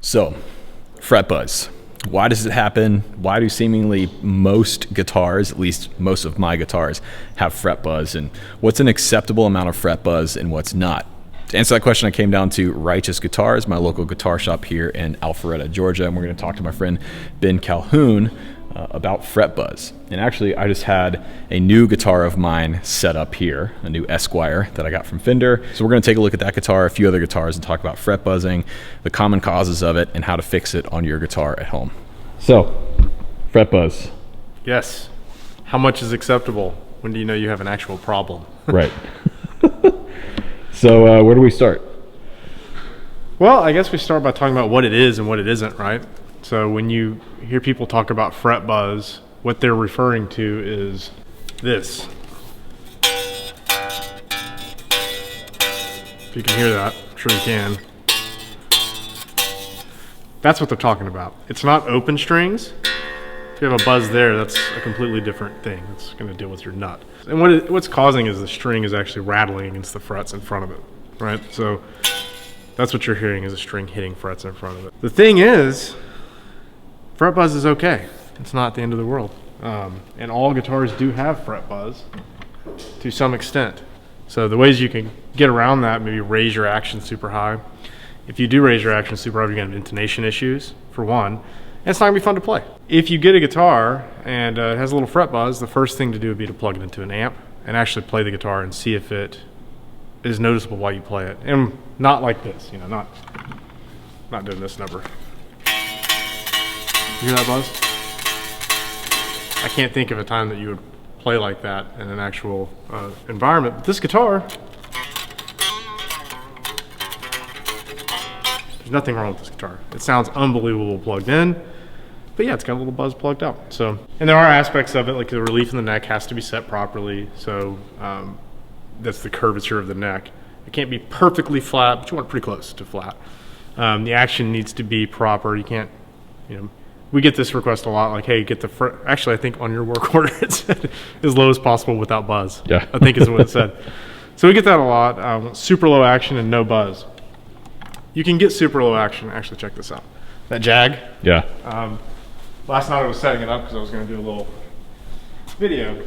So, fret buzz. Why does it happen? Why do seemingly most guitars, at least most of my guitars, have fret buzz? And what's an acceptable amount of fret buzz and what's not? To answer that question, I came down to Righteous Guitars, my local guitar shop here in Alpharetta, Georgia, and we're going to talk to my friend Ben Calhoun about fret buzz. And actually, I just had a new guitar of mine set up here, a new Esquire that I got from Fender. So we're going to take a look at that guitar, a few other guitars, and talk about fret buzzing, the common causes of it, and how to fix it on your guitar at home. So, fret buzz. Yes. How much is acceptable? When do you know you have an actual problem? Right. So where do we start? Well, I guess we start by talking about what it is and what it isn't, right? So when you hear people talk about fret buzz, what they're referring to is this. If you can hear that, I'm sure you can. That's what they're talking about. It's not open strings. If you have a buzz there, that's a completely different thing. It's going to deal with your nut. And what's causing is the string is actually rattling against the frets in front of it, right? So that's what you're hearing, is a string hitting frets in front of it. The thing is, fret buzz is okay. It's not the end of the world. And all guitars do have fret buzz to some extent. So the ways you can get around that, maybe raise your action super high. If you do raise your action super high, you're going to have intonation issues, for one, and it's not going to be fun to play. If you get a guitar and it has a little fret buzz, the first thing to do would be to plug it into an amp and actually play the guitar and see if it is noticeable while you play it. And not like this, you know, not doing this number. You hear that buzz? I can't think of a time that you would play like that in an actual environment. But this guitar, there's nothing wrong with this guitar. It sounds unbelievable plugged in, but yeah, it's got a little buzz plugged out. So, and there are aspects of it, like the relief in the neck has to be set properly. So that's the curvature of the neck. It can't be perfectly flat, but you want it pretty close to flat. The action needs to be proper. You can't, you know, we get this request a lot, like, hey, get the fret. Actually, I think on your work order it said as low as possible without buzz. Yeah. I think is what it said. So we get that a lot. Super low action and no buzz. You can get super low action. Actually, check this out. That Jag. Yeah. Last night I was setting it up because I was going to do a little video.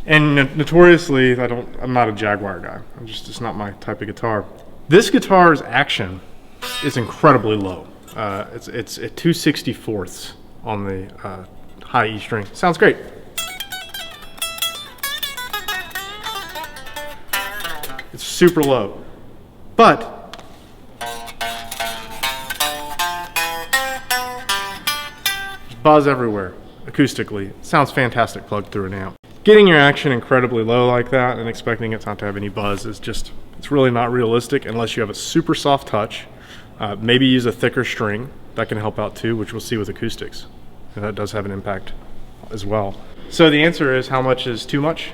And notoriously, I'm not a Jaguar guy. It's not my type of guitar. This guitar's action is incredibly low. It's at 2/64 on the high E string. Sounds great. It's super low, but buzz everywhere, acoustically. It sounds fantastic plugged through an amp. Getting your action incredibly low like that and expecting it not to have any buzz is just, it's really not realistic unless you have a super soft touch. Maybe use a thicker string. That can help out too, which we'll see with acoustics. And that does have an impact as well. So the answer is, how much is too much?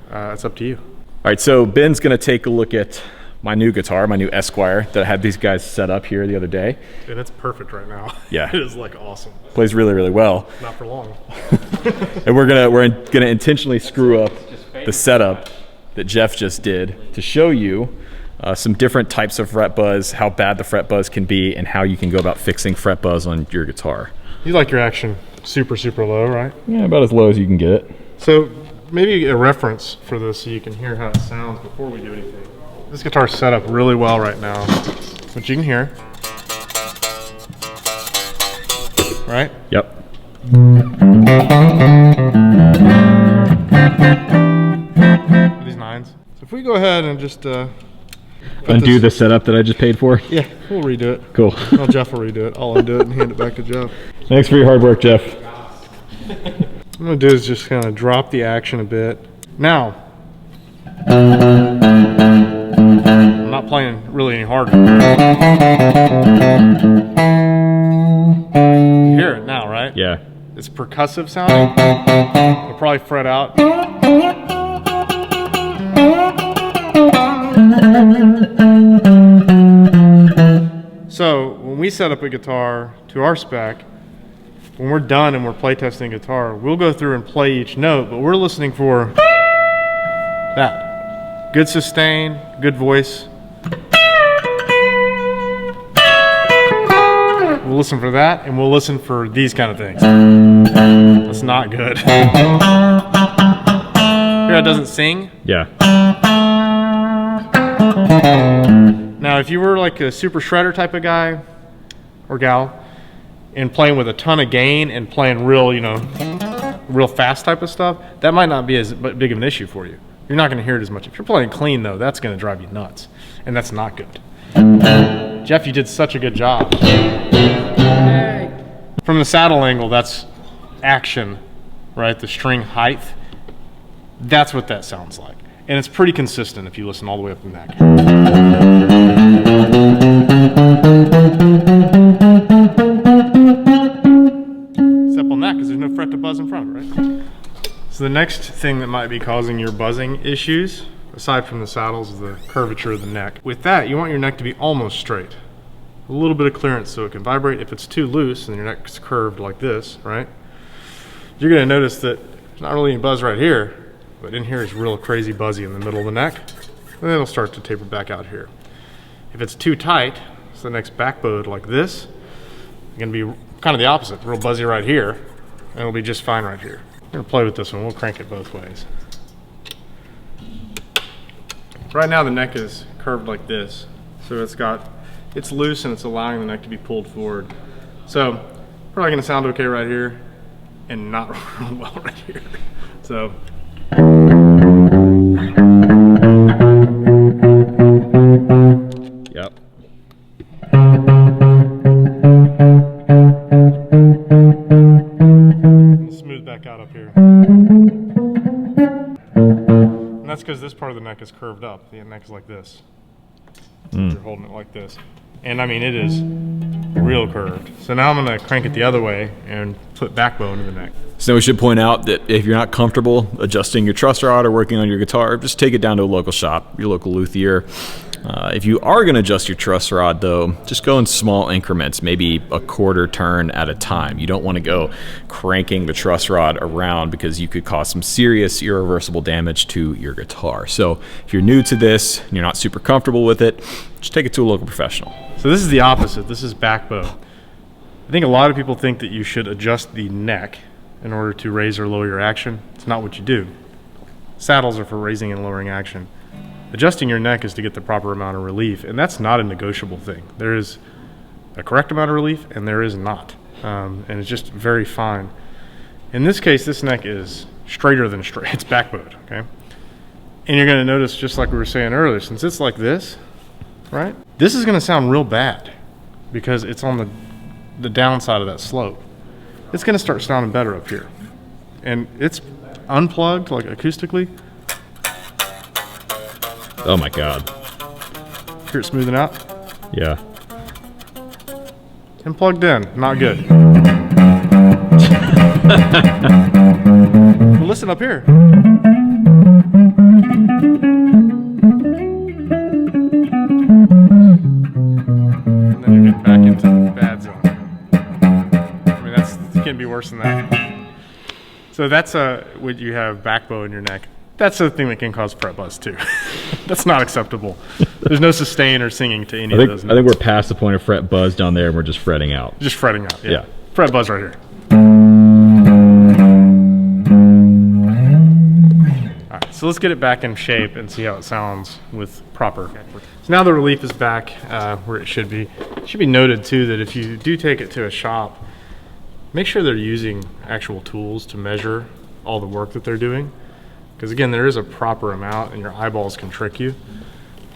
It's up to you. All right, so Ben's going to take a look at my new guitar, my new Esquire that I had these guys set up here the other day. And it's perfect right now. Yeah. It is like awesome. Plays really, really well. Not for long. And we're gonna intentionally screw up the setup that Jeff just did to show you some different types of fret buzz, how bad the fret buzz can be, and how you can go about fixing fret buzz on your guitar. You like your action super, super low, right? Yeah, about as low as you can get it. So maybe a reference for this so you can hear how it sounds before we do anything. This guitar's set up really well right now, which you can hear. Right? Yep. These nines. So if we go ahead and just undo the setup that I just paid for? Yeah, we'll redo it. Cool. No, Jeff will redo it. I'll undo it and hand it back to Jeff. Thanks for your hard work, Jeff. What I'm going to do is just kind of drop the action a bit. Now, I'm not playing really any harder. You hear it now, right? Yeah. It's percussive sounding. It'll probably fret out. So when we set up a guitar to our spec, when we're done and we're playtesting guitar, we'll go through and play each note, but we're listening for that. Good sustain, good voice. We'll listen for that, and we'll listen for these kind of things. That's not good. Hear how it doesn't sing? Yeah. Now, if you were like a super shredder type of guy or gal, and playing with a ton of gain and playing real, you know, real fast type of stuff, that might not be as big of an issue for you. You're not going to hear it as much. If you're playing clean, though, that's going to drive you nuts, and that's not good. Jeff, you did such a good job. Yay. From the saddle angle, that's action, right? The string height. That's what that sounds like. And it's pretty consistent if you listen all the way up the neck. Except on that, because there's no fret to buzz in front of it, right? So the next thing that might be causing your buzzing issues, aside from the saddles, is the curvature of the neck. With that, you want your neck to be almost straight. A little bit of clearance so it can vibrate. If it's too loose and your neck's curved like this, right? You're going to notice that there's not really any buzz right here, but in here is real crazy buzzy in the middle of the neck. And then it'll start to taper back out here. If it's too tight, so the neck's backbowed like this, it's going to be kind of the opposite, real buzzy right here, and it'll be just fine right here. We're going to play with this one. We'll crank it both ways. Right now the neck is curved like this, so it's loose and it's allowing the neck to be pulled forward. So probably going to sound okay right here and not real well right here. So yep. Smooth back out up here. And that's because this part of the neck is curved up. The neck is like this. You're holding it like this. And I mean, it is real curved. So now I'm going to crank it the other way and put backbone in the neck. So we should point out that if you're not comfortable adjusting your truss rod or working on your guitar, just take it down to a local shop, your local luthier. If you are going to adjust your truss rod, though, just go in small increments, maybe a quarter turn at a time. You don't want to go cranking the truss rod around because you could cause some serious irreversible damage to your guitar. So if you're new to this and you're not super comfortable with it, just take it to a local professional. So this is the opposite. This is backbone. I think a lot of people think that you should adjust the neck in order to raise or lower your action. It's not what you do. Saddles are for raising and lowering action. Adjusting your neck is to get the proper amount of relief, and that's not a negotiable thing. There is a correct amount of relief, and there is not. And it's just very fine. In this case, this neck is straighter than straight. It's backbowed, okay? And you're going to notice, just like we were saying earlier, since it's like this, right? This is going to sound real bad because it's on the downside of that slope. It's going to start sounding better up here. And it's unplugged, like acoustically. Oh my God. Hear it smoothing out? Yeah. And plugged in, not good. Well, listen up here. And then you're getting back into the bad zone. I mean, it can't be worse than that. So that's when you have backbone in your neck. That's the thing that can cause fret buzz too. That's not acceptable. There's no sustain or singing to any of those notes. I think we're past the point of fret buzz down there and we're just fretting out. Just fretting out, yeah. Fret buzz right here. All right, so let's get it back in shape and see how it sounds with proper. So now the relief is back where it should be. It should be noted too that if you do take it to a shop, make sure they're using actual tools to measure all the work that they're doing. Because again, there is a proper amount and your eyeballs can trick you.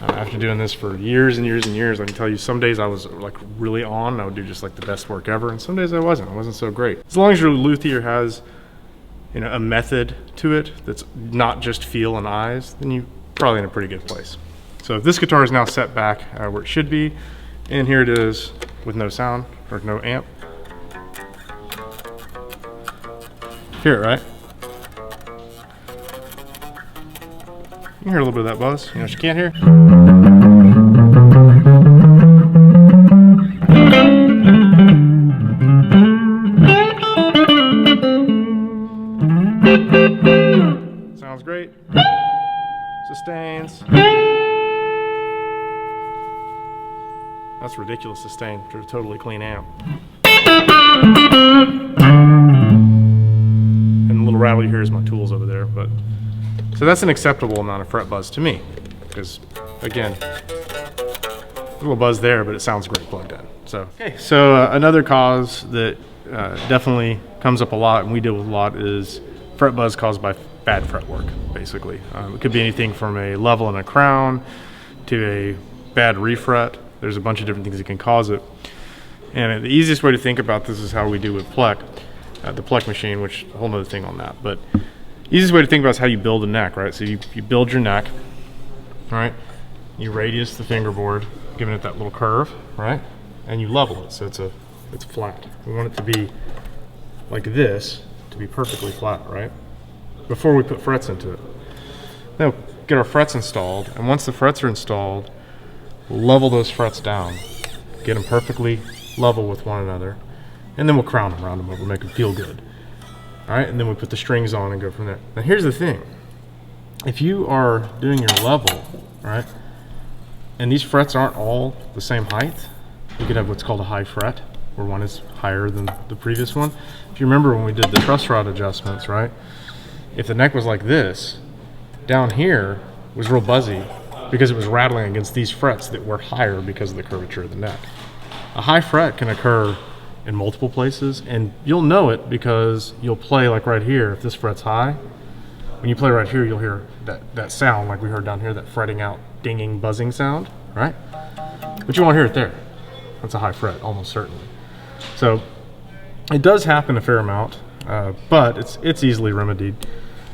After doing this for years and years and years, I can tell you some days I was like really on, and I would do just like the best work ever, and some days I wasn't so great. As long as your luthier has, you know, a method to it that's not just feel and eyes, then you're probably in a pretty good place. So this guitar is now set back where it should be, and here it is with no sound or no amp. Hear it, right? You can hear a little bit of that buzz. You know what you can't hear? Sounds great. Sustains. That's That's ridiculous sustain for a totally clean amp. And the little rattle you hear is my tools over there. But so that's an acceptable amount of fret buzz to me, because again, a little buzz there, but it sounds great plugged in. So okay, so another cause that definitely comes up a lot, and we deal with a lot, is fret buzz caused by bad fretwork, basically. It could be anything from a level in a crown to a bad refret. There's a bunch of different things that can cause it. And the easiest way to think about this is how we do with Plek, the Plek machine, which is a whole nother thing on that. But easiest way to think about is how you build a neck, right? So you build your neck, right? You radius the fingerboard, giving it that little curve, right? And you level it, so it's flat. We want it to be like this, to be perfectly flat, right? Before we put frets into it. Now get our frets installed, and once the frets are installed, we'll level those frets down, get them perfectly level with one another, and then we'll crown them, round them over, make them feel good. All right, and then we put the strings on and go from there. Now here's the thing. If you are doing your level, right, and these frets aren't all the same height, you could have what's called a high fret, where one is higher than the previous one. If you remember when we did the truss rod adjustments, right, if the neck was like this, down here was real buzzy because it was rattling against these frets that were higher because of the curvature of the neck. A high fret can occur in multiple places, and you'll know it because you'll play like right here. If this fret's high, when you play right here, you'll hear that sound like we heard down here, that fretting out, dinging, buzzing sound, right? But you won't hear it there. That's a high fret, almost certainly. So it does happen a fair amount, but it's easily remedied.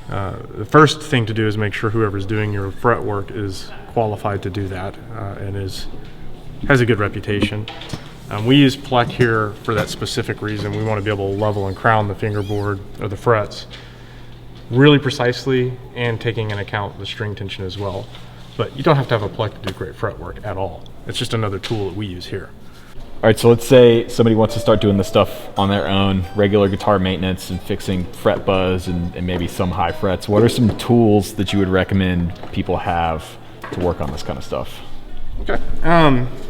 The first thing to do is make sure whoever's doing your fret work is qualified to do that and has a good reputation. We use Plek here for that specific reason. We want to be able to level and crown the fingerboard or the frets really precisely, and taking into account the string tension as well. But you don't have to have a Plek to do great fret work at all. It's just another tool that we use here. All right, so let's say somebody wants to start doing this stuff on their own, regular guitar maintenance and fixing fret buzz and maybe some high frets. What are some tools that you would recommend people have to work on this kind of stuff? Okay,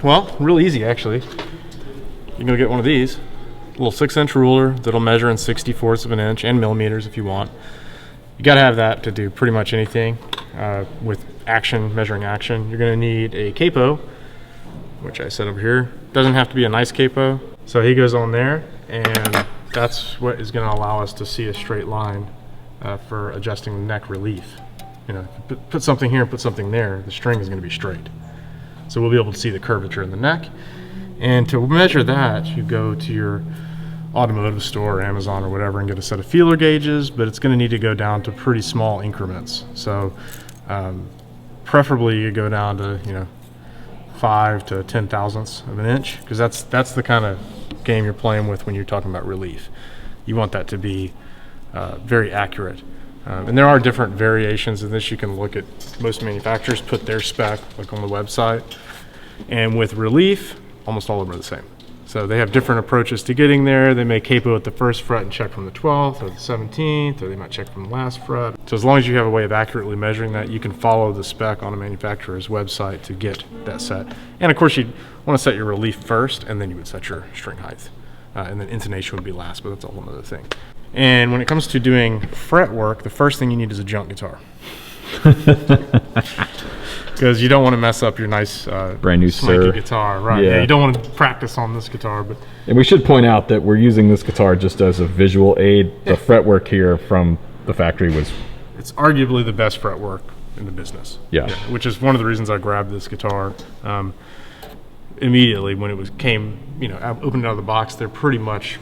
well, real easy actually. You can go get one of these, a little 6-inch ruler that'll measure in 64ths of an inch and millimeters if you want. You gotta have that to do pretty much anything with action, measuring action. You're gonna need a capo, which I set over here. Doesn't have to be a nice capo. So he goes on there, and that's what is gonna allow us to see a straight line for adjusting neck relief. You know, if you put something here and put something there, the string is gonna be straight. So we'll be able to see the curvature in the neck. And to measure that, you go to your automotive store or Amazon or whatever and get a set of feeler gauges, but it's gonna need to go down to pretty small increments. So preferably you go down to, 5 to 10 thousandths of an inch, because that's the kind of game you're playing with when you're talking about relief. You want that to be very accurate. And there are different variations in this. You can look at, most manufacturers put their spec like on the website, and with relief, almost all of them are the same. So they have different approaches to getting there. They may capo at the first fret and check from the 12th or the 17th, or they might check from the last fret. So as long as you have a way of accurately measuring that, you can follow the spec on a manufacturer's website to get that set. And of course, you'd want to set your relief first, and then you would set your string height. And then intonation would be last, but that's a whole other thing. And when it comes to doing fret work, the first thing you need is a junk guitar. Because you don't want to mess up your nice brand new swanky guitar, right? Yeah, you don't want to practice on this guitar. But and we should point out that we're using this guitar just as a visual aid. The fretwork here from the factory it's arguably the best fretwork in the business. Yeah, which is one of the reasons I grabbed this guitar immediately when it came. Opened out of the box. They're pretty much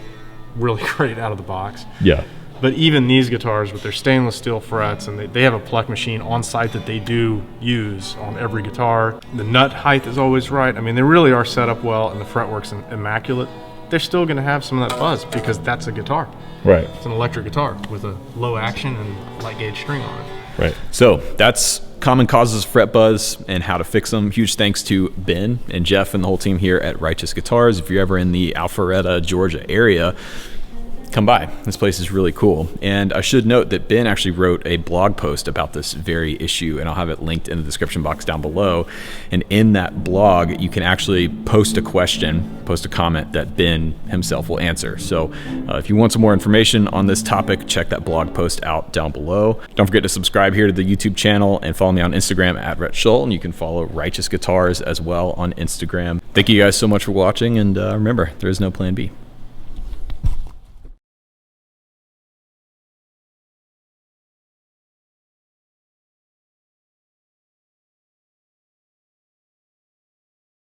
really great out of the box. Yeah. But even these guitars with their stainless steel frets, and they have a Plek machine on site that they do use on every guitar. The nut height is always right. I mean, they really are set up well, and the fretwork's immaculate. They're still going to have some of that buzz because that's a guitar. Right. It's an electric guitar with a low action and light gauge string on it. Right. So that's common causes of fret buzz and how to fix them. Huge thanks to Ben and Jeff and the whole team here at Righteous Guitars. If you're ever in the Alpharetta, Georgia area, come by. This place is really cool. And I should note that Ben actually wrote a blog post about this very issue, and I'll have it linked in the description box down below. And in that blog, you can actually post a question, post a comment that Ben himself will answer. So if you want some more information on this topic, check that blog post out down below. Don't forget to subscribe here to the YouTube channel and follow me on Instagram at Rhett Shull, and you can follow Righteous Guitars as well on Instagram. Thank you guys so much for watching, and remember, there is no plan B.